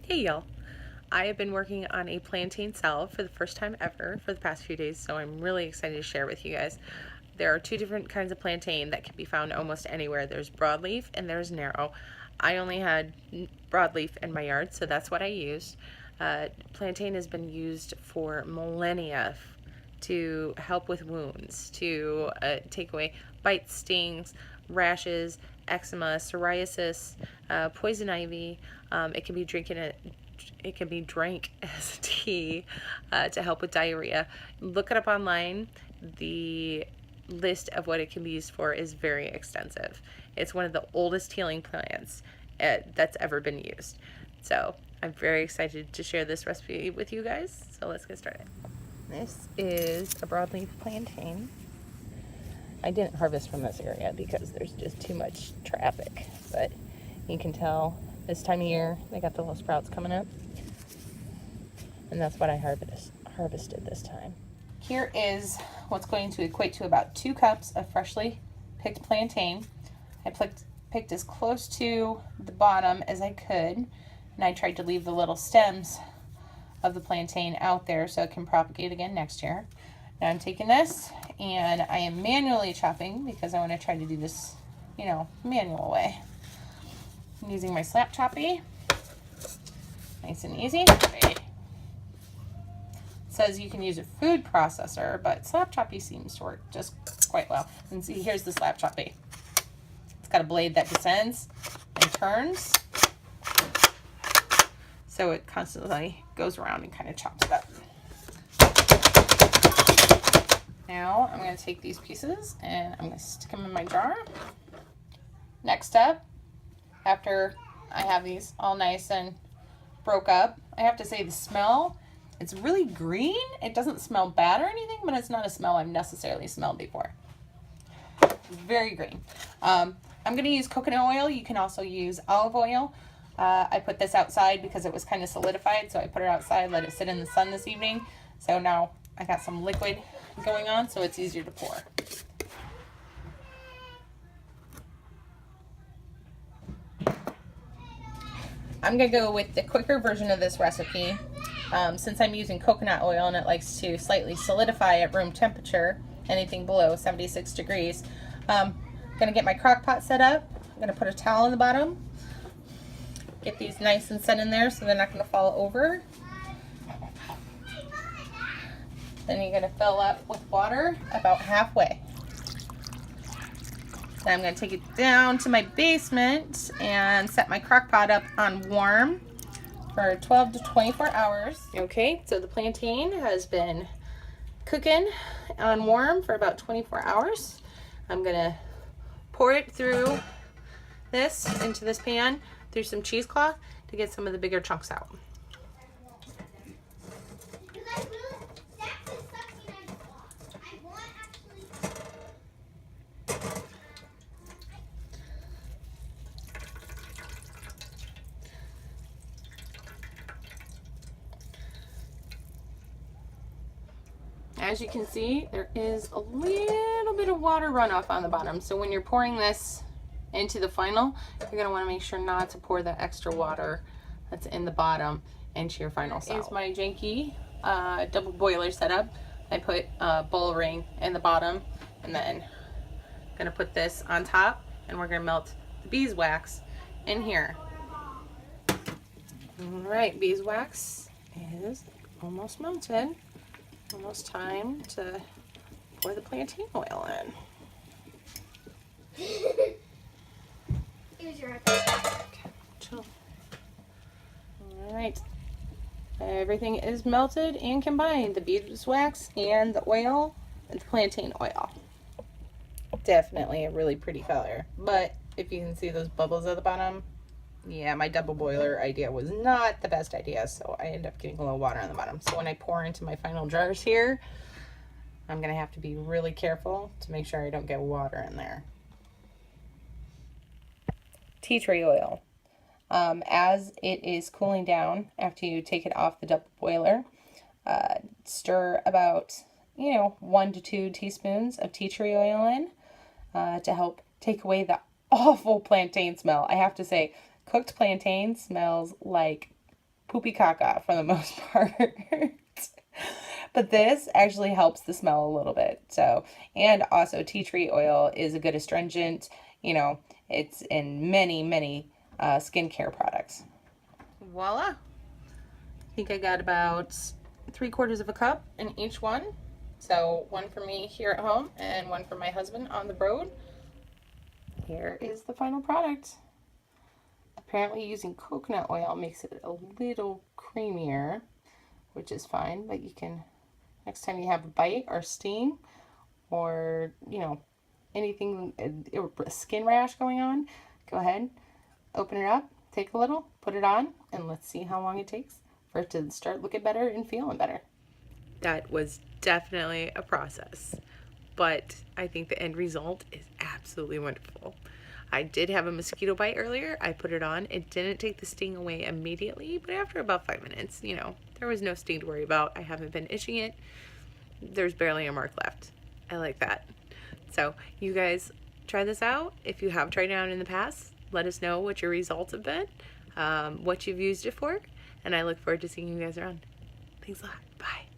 Hey y'all, I have been working on a plantain salve for the first time ever for the past few days, so I'm really excited to share with you guys. There are two different kinds of plantain that can be found almost anywhere. There's broadleaf and there's narrow. I only had broadleaf in my yard, so that's what I used. Plantain has been used for millennia to help with wounds, to take away bites, stings, rashes, eczema, psoriasis, poison ivy. It can be drank as tea to help with diarrhea. Look it up online. The list of what it can be used for is very extensive. It's one of the oldest healing plants that's ever been used. So I'm very excited to share this recipe with you guys. So let's get started. This is a broadleaf plantain. I didn't harvest from this area because there's just too much traffic, but you can tell this time of year they got the little sprouts coming up, and that's what I harvested this time. Here is what's going to equate to about 2 cups of freshly picked plantain. I picked as close to the bottom as I could, and I tried to leave the little stems of the plantain out there so it can propagate again next year. Now I'm taking this and I am manually chopping because I want to try to do this, manual way. I'm using my slap choppy. Nice and easy. It says you can use a food processor, but slap choppy seems to work just quite well. And see, here's the slap choppy. It's got a blade that descends and turns, so it constantly goes around and kind of chops it up. Now I'm going to take these pieces and I'm going to stick them in my jar. Next up, after I have these all nice and broke up, I have to say the smell, it's really green. It doesn't smell bad or anything, but it's not a smell I've necessarily smelled before. Very green. I'm going to use coconut oil. You can also use olive oil. I put this outside because it was kind of solidified, so I put it outside, let it sit in the sun this evening. So now I got some liquid going on, so it's easier to pour. I'm going to go with the quicker version of this recipe. Since I'm using coconut oil and it likes to slightly solidify at room temperature, anything below 76 degrees, I'm going to get my crock pot set up. I'm going to put a towel in the bottom. Get these nice and set in there so they're not going to fall over. Then you're going to fill up with water about halfway. Then I'm going to take it down to my basement and set my crock pot up on warm for 12 to 24 hours. Okay, so the plantain has been cooking on warm for about 24 hours. I'm going to pour it through this into this pan through some cheesecloth to get some of the bigger chunks out. As you can see, there is a little bit of water runoff on the bottom. So when you're pouring this into the final, you're going to want to make sure not to pour the extra water that's in the bottom into your final salve. Here's my janky double boiler setup. I put a bowl ring in the bottom, and then I'm going to put this on top, and we're going to melt the beeswax in here. All right, beeswax is almost melted. Almost time to pour the plantain oil in. Here's your Okay, chill. All right, everything is melted and combined. The beeswax and the oil and the plantain oil. Definitely a really pretty color, but if you can see those bubbles at the bottom, yeah, my double boiler idea was not the best idea, so I ended up getting a little water on the bottom. So when I pour into my final jars here, I'm going to have to be really careful to make sure I don't get water in there. Tea tree oil. As it is cooling down after you take it off the double boiler, stir about 1 to 2 teaspoons of tea tree oil in to help take away the awful plantain smell. I have to say, cooked plantain smells like poopy caca for the most part. But this actually helps the smell a little bit. So, and also tea tree oil is a good astringent. You know, it's in many skincare products. Voila. I think I got about 3/4 of a cup in each one. So one for me here at home and one for my husband on the road. Here is the final product. Apparently using coconut oil makes it a little creamier, which is fine, but you can, next time you have a bite or sting or, you know, anything, a skin rash going on, go ahead, open it up, take a little, put it on, and let's see how long it takes for it to start looking better and feeling better. That was definitely a process, but I think the end result is absolutely wonderful. I did have a mosquito bite earlier. I put it on. It didn't take the sting away immediately, but after about 5 minutes, you know, there was no sting to worry about. I haven't been itching it. There's barely a mark left. I like that. So you guys try this out. If you have tried it out in the past, let us know what your results have been, what you've used it for, and I look forward to seeing you guys around. Thanks a lot. Bye.